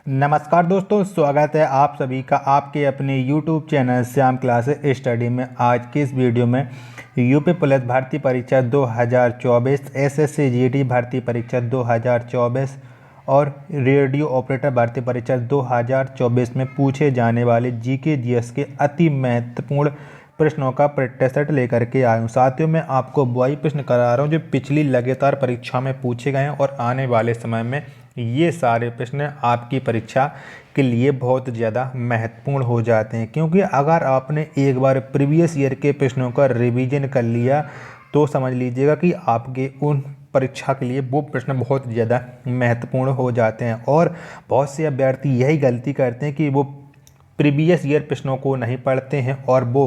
नमस्कार दोस्तों, स्वागत है आप सभी का आपके अपने YouTube channel Shyam classes study में। आज की इस वीडियो में यूपी पुलिस भर्ती परीक्षा 2024, एसएससी जीडी भर्ती परीक्षा 2024 और रेडियो ऑपरेटर भर्ती परीक्षा 2024 में पूछे जाने वाले जीके जीएस के अति महत्वपूर्ण प्रश्नों का प्रैक्टिस सेट लेकर के आया हूँ। साथियों, मैं आपको वही प्रश्न करा रहा हूँ जो पिछली लगातार परीक्षा में पूछे गए हैं और आने वाले समय में ये सारे प्रश्न आपकी परीक्षा के लिए बहुत ज़्यादा महत्वपूर्ण हो जाते हैं, क्योंकि अगर आपने एक बार प्रीवियस ईयर के प्रश्नों का रिवीजन कर लिया तो समझ लीजिएगा कि आपके उन परीक्षा के लिए वो प्रश्न बहुत ज़्यादा महत्वपूर्ण हो जाते हैं। और बहुत से अभ्यर्थी यही गलती करते हैं कि वो प्रीवियस ईयर प्रश्नों को नहीं पढ़ते हैं और वो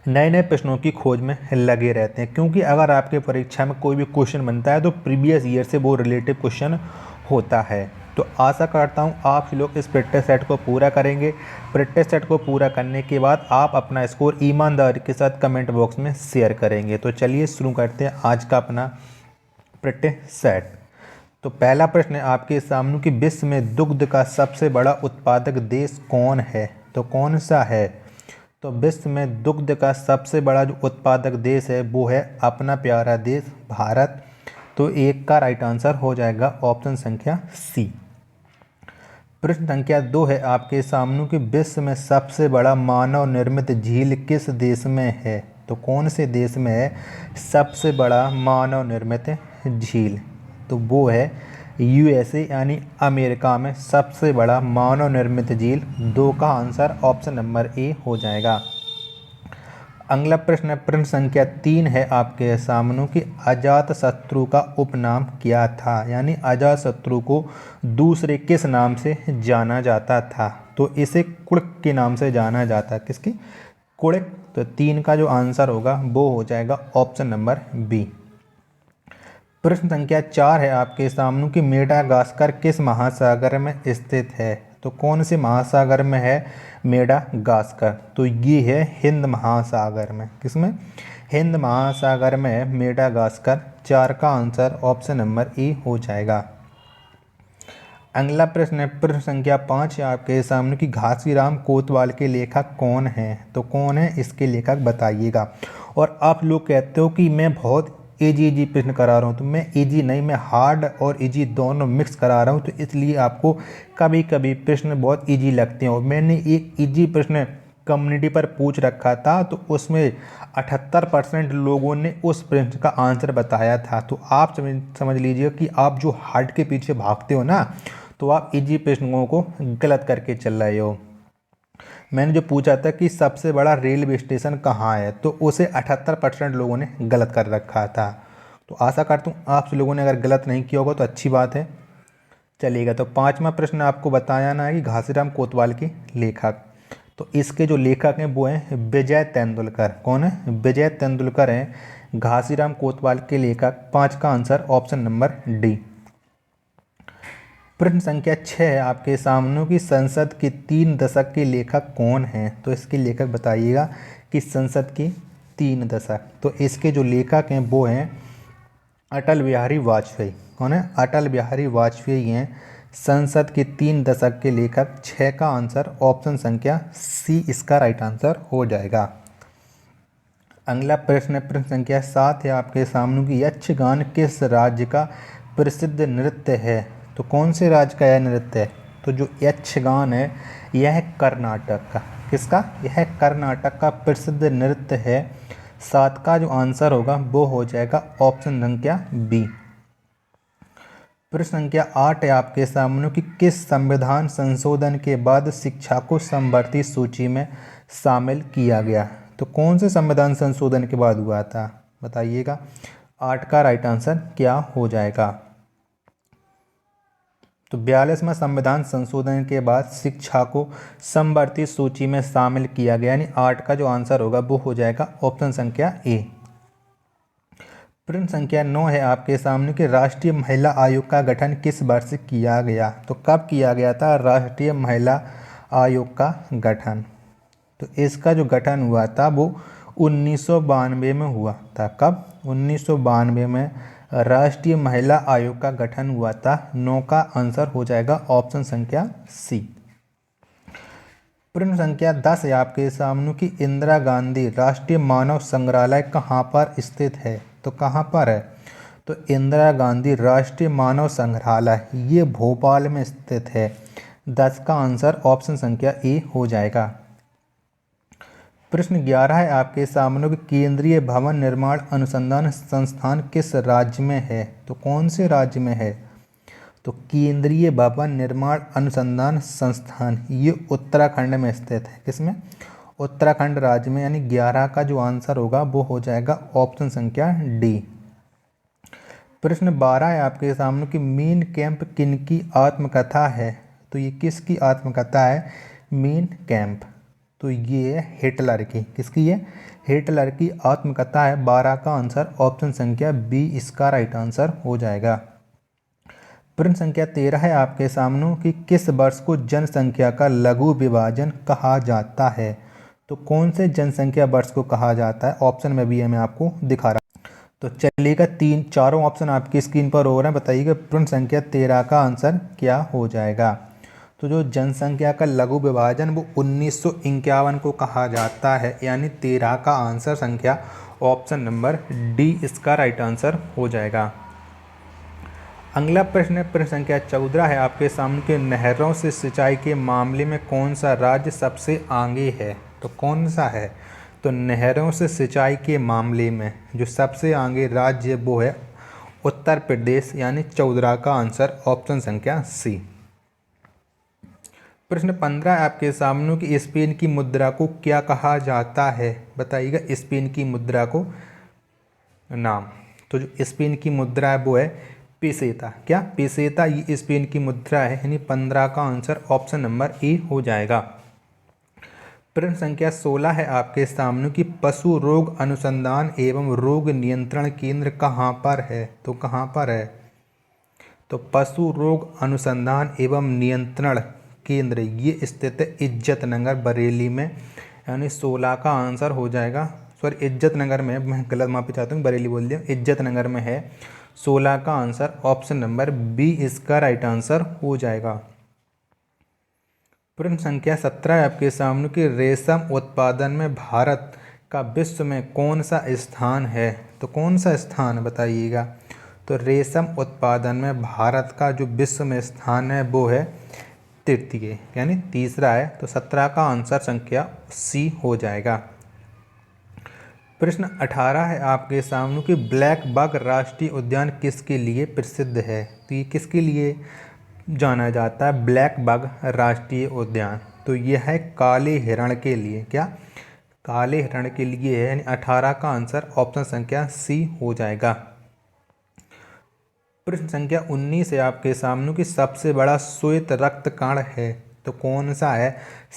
नए नए प्रश्नों की खोज में लगे रहते हैं। क्योंकि अगर आपके परीक्षा में कोई भी क्वेश्चन बनता है तो प्रीवियस ईयर से वो रिलेटिव क्वेश्चन होता है। तो आशा करता हूँ आप लोग इस प्रैक्टिस सेट को पूरा करेंगे। प्रैक्टिस सेट को पूरा करने के बाद आप अपना स्कोर ईमानदारी के साथ कमेंट बॉक्स में शेयर करेंगे। तो चलिए शुरू करते हैं आज का अपना प्रैक्टिस सेट। तो पहला प्रश्न है आपके सामने कि विश्व में दुग्ध का सबसे बड़ा उत्पादक देश कौन है? तो कौन सा है? तो विश्व में दुग्ध का सबसे बड़ा जो उत्पादक देश है वो है अपना प्यारा देश भारत। तो एक का राइट आंसर हो जाएगा ऑप्शन संख्या सी। प्रश्न संख्या 2 है आपके सामने कि विश्व में सबसे बड़ा मानव निर्मित झील किस देश में है? तो कौन से देश में है सबसे बड़ा मानव निर्मित झील? तो वो है यूएसए यानी अमेरिका में सबसे बड़ा मानव निर्मित झील। 2 का आंसर ऑप्शन नंबर ए हो जाएगा। अगला प्रश्न प्रश्न संख्या 3 है आपके सामने कि अजातशत्रु का उपनाम क्या था? यानी अजातशत्रु को दूसरे किस नाम से जाना जाता था? तो इसे कुड़क के नाम से जाना जाता है। किसकी? कुड़क। तो 3 का जो आंसर होगा वो हो जाएगा ऑप्शन नंबर बी। प्रश्न संख्या 4 है आपके सामने कि मेडागास्कर किस महासागर में स्थित है? तो कौन से महासागर में है मेडागास्कर? तो ये है हिंद महासागर में। किसमें? हिंद महासागर में है मेडागास्कर। 4 का आंसर ऑप्शन नंबर ए हो जाएगा। अगला प्रश्न है प्रश्न संख्या 5 है आपके सामने कि घासीराम कोतवाल के लेखक कौन है? तो कौन है इसके लेखक बताइएगा। और आप लोग कहते हो कि मैं बहुत इजी प्रश्न करा रहा हूँ, तो मैं इजी नहीं, मैं हार्ड और इजी दोनों मिक्स करा रहा हूँ, तो इसलिए आपको कभी कभी प्रश्न बहुत इजी लगते हैं। और मैंने एक इजी प्रश्न कम्युनिटी पर पूछ रखा था तो उसमें 78% लोगों ने उस प्रश्न का आंसर बताया था। तो आप समझ लीजिए कि आप जो हार्ड के पीछे भागते हो ना, तो आप इजी प्रश्नों को गलत करके चल रहे हो। मैंने जो पूछा था कि सबसे बड़ा रेलवे स्टेशन कहाँ है, तो उसे 78% लोगों ने गलत कर रखा था। तो आशा करता हूँ आप लोगों ने अगर गलत नहीं किया होगा तो अच्छी बात है। चलिएगा, तो 5वां प्रश्न आपको बताया ना है कि घासीराम कोतवाल के लेखक। तो इसके जो लेखक हैं वो हैं विजय तेंदुलकर। कौन है? विजय तेंदुलकर हैं घासीराम कोतवाल के लेखक। 5 का आंसर ऑप्शन नंबर डी। प्रश्न संख्या 6 है आपके सामने कि संसद के 3 दशक के लेखक कौन हैं? तो इसके लेखक बताइएगा कि संसद के 3 दशक। तो इसके जो लेखक हैं वो हैं अटल बिहारी वाजपेयी। कौन है? अटल बिहारी वाजपेयी हैं संसद के 3 दशक के लेखक। 6 का आंसर ऑप्शन संख्या सी इसका राइट आंसर हो जाएगा। अगला प्रश्न प्रश्न संख्या 7 है आपके सामने कि यक्षगान किस राज्य का प्रसिद्ध नृत्य है? तो कौन से राज्य का यह नृत्य है? तो जो यक्षगान है यह कर्नाटक का। किसका? यह कर्नाटक का प्रसिद्ध नृत्य है। 7 का जो आंसर होगा वो हो जाएगा ऑप्शन संख्या बी। प्रश्न संख्या 8 है आपके सामने कि किस संविधान संशोधन के बाद शिक्षा को समवर्ती सूची में शामिल किया गया? तो कौन से संविधान संशोधन के बाद हुआ था बताइएगा। 8 का राइट आंसर क्या हो जाएगा? तो 42वां संविधान संशोधन के बाद शिक्षा को समवर्ती सूची में शामिल किया गया, यानी 8 का जो आंसर होगा वो हो जाएगा ऑप्शन संख्या ए। प्रश्न संख्या 9 है आपके सामने कि राष्ट्रीय महिला आयोग का गठन किस वर्ष किया गया? तो कब किया गया था राष्ट्रीय महिला आयोग का गठन? तो इसका जो गठन हुआ था वो 1992 में हुआ था। कब? 1992 में राष्ट्रीय महिला आयोग का गठन हुआ था? 9 का आंसर हो जाएगा ऑप्शन संख्या सी। प्रश्न संख्या 10 है आपके सामने कि इंदिरा गांधी राष्ट्रीय मानव संग्रहालय कहाँ पर स्थित है? तो कहाँ पर है? तो इंदिरा गांधी राष्ट्रीय मानव संग्रहालय ये भोपाल में स्थित है। 10 का आंसर ऑप्शन संख्या ए हो जाएगा। प्रश्न 11 है आपके सामने कि केंद्रीय भवन निर्माण अनुसंधान संस्थान किस राज्य में है? तो कौन से राज्य में है? तो केंद्रीय भवन निर्माण अनुसंधान संस्थान ये उत्तराखंड में स्थित है। किसमें? उत्तराखंड राज्य में, यानी 11 का जो आंसर होगा वो हो जाएगा ऑप्शन संख्या डी। प्रश्न 12 है आपके सामने कि मीन कैंप किनकी आत्मकथा है? तो ये किसकी आत्मकथा है मीन कैंप? तो ये है हिटलर की। किसकी है? हिटलर की आत्मकथा है। 12 का आंसर ऑप्शन संख्या बी इसका राइट आंसर हो जाएगा। प्रश्न संख्या 13 है आपके सामने कि किस वर्ष को जनसंख्या का लघु विभाजन कहा जाता है? तो कौन से जनसंख्या वर्ष को कहा जाता है? ऑप्शन में भी है, मैं आपको दिखा रहा हूँ। तो चलिएगा, चारों ऑप्शन आपकी स्क्रीन पर हो रहे हैं। बताइएगा प्रश्न संख्या 13 का आंसर क्या हो जाएगा? तो जो जनसंख्या का लघु विभाजन वो 1951 को कहा जाता है, यानी 13 का आंसर संख्या ऑप्शन नंबर डी इसका राइट आंसर हो जाएगा। अगला प्रश्न है प्रश्न संख्या 14 है आपके सामने के नहरों से सिंचाई के मामले में कौन सा राज्य सबसे आगे है? तो कौन सा है? तो नहरों से सिंचाई के मामले में जो सबसे आगे राज्य वो है उत्तर प्रदेश, यानी 14 का आंसर ऑप्शन संख्या सी। प्रश्न 15 आपके सामने कि स्पेन की मुद्रा को क्या कहा जाता है? बताइएगा स्पेन की मुद्रा को नाम। तो जो स्पेन की मुद्रा है वो है पेसेता। क्या? पेसेता ये स्पेन की मुद्रा है, यानी 15 का आंसर ऑप्शन नंबर ए हो जाएगा। प्रश्न संख्या 16 है आपके सामने कि पशु रोग अनुसंधान एवं रोग नियंत्रण केंद्र कहाँ पर है? तो कहाँ पर है? तो पशु रोग अनुसंधान एवं नियंत्रण केंद्र ये स्थित है इज्जत नगर बरेली में, यानी 16 का आंसर हो जाएगा। सॉरी, इज्जत नगर में, मैं गलत माफी चाहता हूँ, बरेली बोल दिया, इज्जत नगर में है। 16 का आंसर ऑप्शन नंबर बी इसका राइट आंसर हो जाएगा। प्रश्न संख्या 17 आपके सामने कि रेशम उत्पादन में भारत का विश्व में कौन सा स्थान है? तो कौन सा स्थान बताइएगा? तो रेशम उत्पादन में भारत का जो विश्व में स्थान है वो है तृतीय, यानी तीसरा है। तो 17 का आंसर संख्या सी हो जाएगा। प्रश्न 18 है आपके सामने कि ब्लैक बग राष्ट्रीय उद्यान किसके लिए प्रसिद्ध है? तो ये किसके लिए जाना जाता है ब्लैक बग राष्ट्रीय उद्यान? तो ये है काले हिरण के लिए। क्या? काले हिरण के लिए है, यानी 18 का आंसर ऑप्शन संख्या सी हो जाएगा। प्रश्न संख्या 19 है आपके सामने कि सबसे बड़ा श्वेत रक्त कण है? तो कौन सा है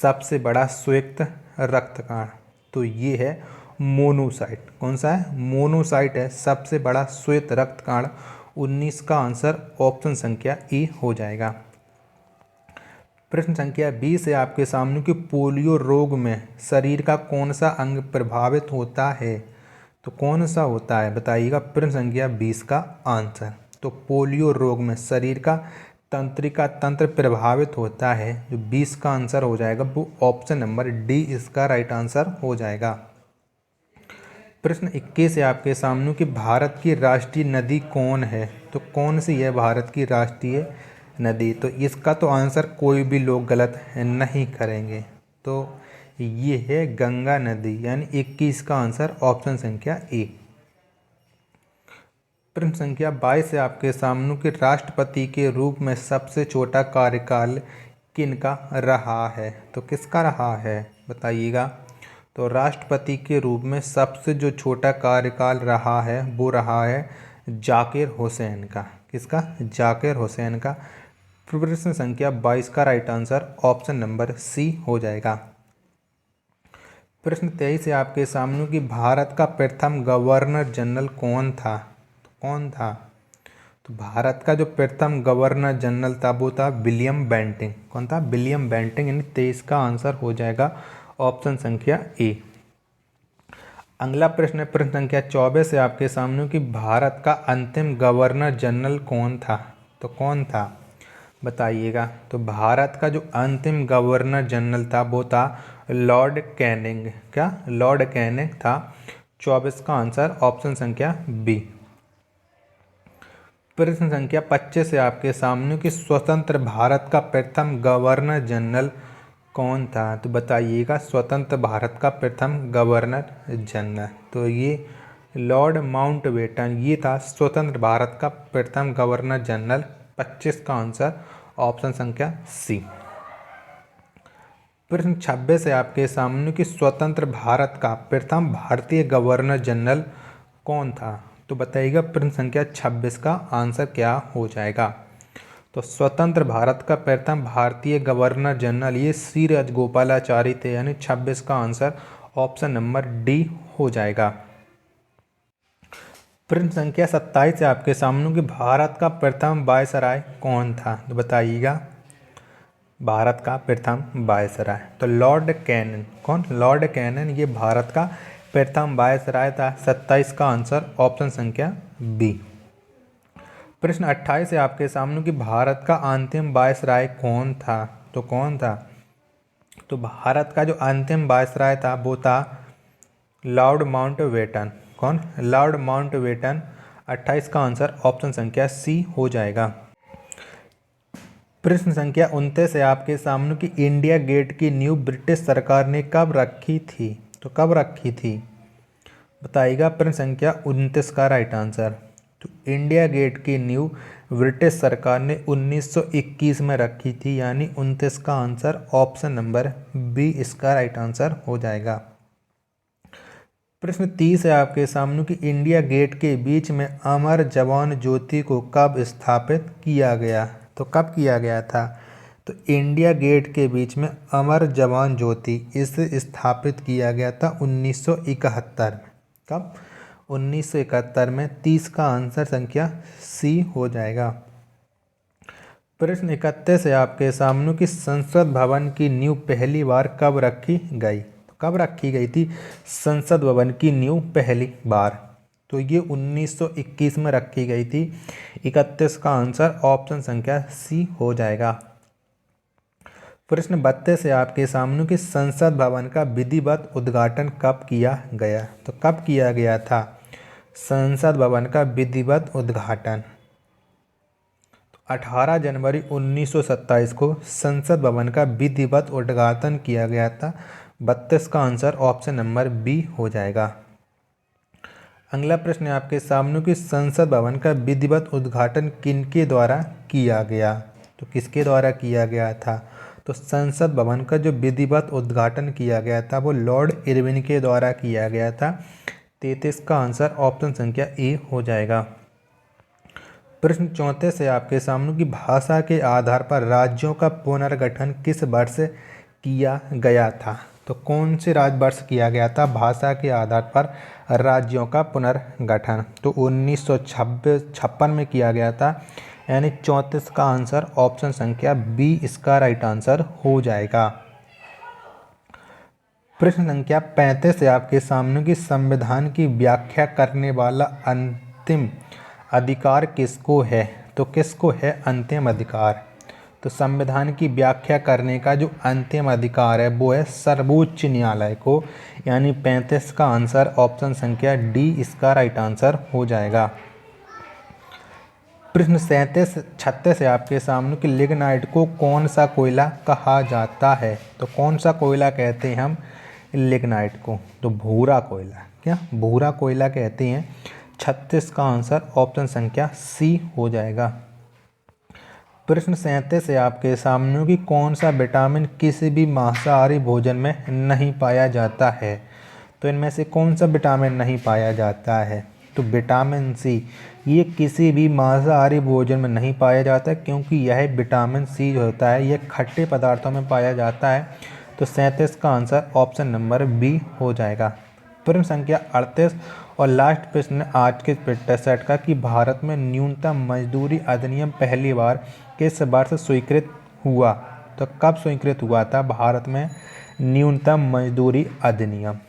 सबसे बड़ा श्वेत रक्त कण? तो ये है मोनोसाइट। कौन सा है? मोनोसाइट है सबसे बड़ा श्वेत रक्त कण। 19 का आंसर ऑप्शन संख्या ए हो जाएगा। प्रश्न संख्या 20 है आपके सामने कि पोलियो रोग में शरीर का कौन सा अंग प्रभावित होता है? तो कौन सा होता है बताइएगा प्रश्न संख्या 20 का आंसर। तो पोलियो रोग में शरीर का तंत्रिका तंत्र प्रभावित होता है। जो 20 का आंसर हो जाएगा वो ऑप्शन नंबर डी इसका राइट आंसर हो जाएगा। प्रश्न 21 है आपके सामने कि भारत की राष्ट्रीय नदी कौन है? तो कौन सी है भारत की राष्ट्रीय नदी? तो इसका तो आंसर कोई भी लोग गलत नहीं करेंगे। तो ये है गंगा नदी, यानी 21 का आंसर ऑप्शन संख्या ए। प्रश्न संख्या 22 है आपके सामने कि राष्ट्रपति के रूप में सबसे छोटा कार्यकाल किनका रहा है? तो किसका रहा है बताइएगा? तो राष्ट्रपति के रूप में सबसे जो छोटा कार्यकाल रहा है वो रहा है जाकिर हुसैन का। किसका? जाकिर हुसैन का। प्रश्न संख्या 22 का right answer option number C हो जाएगा। प्रश्न 23 है आपके सामने कि भारत का प्रथम गवर्नर जनरल कौन था? तो कौन था? तो भारत का जो प्रथम गवर्नर जनरल था वो था विलियम बेंटिंक। कौन था? विलियम बेंटिंक, यानी 23 का आंसर हो जाएगा ऑप्शन संख्या ए। अगला प्रश्न है प्रश्न संख्या 24 है आपके सामने कि भारत का अंतिम गवर्नर जनरल कौन था। तो कौन था बताइएगा। तो भारत का जो अंतिम गवर्नर जनरल था वो था लॉर्ड कैनिंग। क्या लॉर्ड कैनिंग था। 24 का आंसर ऑप्शन संख्या बी। प्रश्न संख्या 25 है आपके सामने कि स्वतंत्र भारत का प्रथम गवर्नर जनरल कौन था। तो बताइएगा स्वतंत्र भारत का प्रथम गवर्नर जनरल। तो ये लॉर्ड माउंटबेटन ये था स्वतंत्र भारत का प्रथम गवर्नर जनरल। 25 का आंसर ऑप्शन संख्या सी। प्रश्न 26 है आपके सामने कि स्वतंत्र भारत का प्रथम भारतीय गवर्नर जनरल कौन था। तो बताइएगा प्रश्न संख्या 26 का आंसर क्या हो जाएगा। तो स्वतंत्र भारत का प्रथम भारतीय गवर्नर जनरल ये श्री राजगोपालाचारी थे, यानी 26 का आंसर ऑप्शन नंबर डी हो जाएगा। प्रश्न संख्या 27 है आपके सामने कि भारत का प्रथम वायसराय कौन था। तो बताइएगा भारत का प्रथम वायसराय। तो लॉर्ड कैनन। कौन लॉर्ड कैनन ये भारत का प्रथम वायसराय था। 27 का आंसर ऑप्शन संख्या बी। प्रश्न 28 है आपके सामने कि भारत का अंतिम वायसराय कौन था। तो कौन था। तो भारत का जो अंतिम वायसराय था वो था लॉर्ड माउंटबेटन। कौन लॉर्ड माउंटबेटन। 28 का आंसर ऑप्शन संख्या सी हो जाएगा। प्रश्न संख्या 29 है आपके सामने कि इंडिया गेट की नींव ब्रिटिश सरकार ने कब रखी थी। तो कब रखी थी बताइएगा। प्रश्न संख्या 29 का राइट आंसर। तो इंडिया गेट की नींव ब्रिटिश सरकार ने 1921 में रखी थी, यानी 29 का आंसर ऑप्शन नंबर बी इसका राइट आंसर हो जाएगा। प्रश्न 30 है आपके सामने कि इंडिया गेट के बीच में अमर जवान ज्योति को कब स्थापित किया गया। तो कब किया गया था। तो इंडिया गेट के बीच में अमर जवान ज्योति इसे स्थापित किया गया था 1971 में। कब 1971 में। 30 का आंसर संख्या सी हो जाएगा। प्रश्न 31 है आपके सामने कि संसद भवन की नींव पहली बार कब रखी गई। तो कब रखी गई थी संसद भवन की नींव पहली बार। तो ये 1921 में रखी गई थी। 31 का आंसर ऑप्शन संख्या सी हो जाएगा। प्रश्न 32 है आपके सामने कि संसद भवन का विधिवत उद्घाटन कब किया गया। तो कब किया गया था संसद भवन का विधिवत उद्घाटन। 18 जनवरी 1927 को संसद भवन का विधिवत उद्घाटन किया गया था। 32 का आंसर ऑप्शन नंबर बी हो जाएगा। अगला प्रश्न है आपके सामने कि संसद भवन का विधिवत उद्घाटन किनके द्वारा किया गया। तो किसके द्वारा किया गया था। तो संसद भवन का जो विधिवत उद्घाटन किया गया था वो लॉर्ड इरविन के द्वारा किया गया था। 33 का आंसर ऑप्शन संख्या ए हो जाएगा। प्रश्न 34 है आपके सामने कि भाषा के आधार पर राज्यों का पुनर्गठन किस वर्ष किया गया था। तो कौन से वर्ष किया गया था भाषा के आधार पर राज्यों का पुनर्गठन। तो 1956 में किया गया था, यानी 34 का आंसर ऑप्शन संख्या बी इसका राइट आंसर हो जाएगा। प्रश्न संख्या 35 है आपके सामने कि संविधान की व्याख्या करने वाला अंतिम अधिकार किसको है। तो किसको है अंतिम अधिकार। तो संविधान की व्याख्या करने का जो अंतिम अधिकार है वो है सर्वोच्च न्यायालय को, यानी 35 का आंसर ऑप्शन संख्या डी इसका राइट आंसर हो जाएगा। प्रश्न 36 है आपके सामने कि लिग्नाइट को कौन सा कोयला कहा जाता है। तो कौन सा कोयला कहते हैं हम लिग्नाइट को। तो भूरा कोयला। क्या भूरा कोयला कहते हैं। 36 का आंसर ऑप्शन संख्या सी हो जाएगा। प्रश्न 37 है आपके सामने कि कौन सा विटामिन किसी भी मांसाहारी भोजन में नहीं पाया जाता है। तो इनमें से कौन सा विटामिन नहीं पाया जाता है। तो विटामिन सी ये किसी भी मांसाहारी भोजन में नहीं पाया जाता, क्योंकि यह विटामिन सी जो होता है यह खट्टे पदार्थों में पाया जाता है। तो 37 का आंसर ऑप्शन नंबर बी हो जाएगा। प्रश्न संख्या 38 और लास्ट प्रश्न आज के पेपर सेट का कि भारत में न्यूनतम मजदूरी अधिनियम पहली बार किस वर्ष स्वीकृत हुआ। तो कब स्वीकृत हुआ था भारत में न्यूनतम मजदूरी अधिनियम।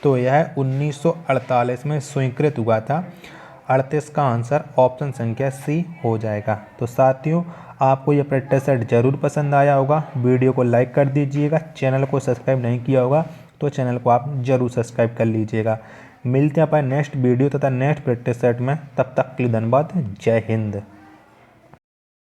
तो यह 1948 में स्वीकृत हुआ था। 38 का आंसर ऑप्शन संख्या सी हो जाएगा। तो साथियों, आपको यह प्रैक्टिस सेट जरूर पसंद आया होगा। वीडियो को लाइक कर दीजिएगा। चैनल को सब्सक्राइब नहीं किया होगा तो चैनल को आप जरूर सब्सक्राइब कर लीजिएगा। मिलते हैं अपन नेक्स्ट वीडियो तथा नेक्स्ट प्रैक्टिस सेट में। तब तक के लिए धन्यवाद। जय हिंद।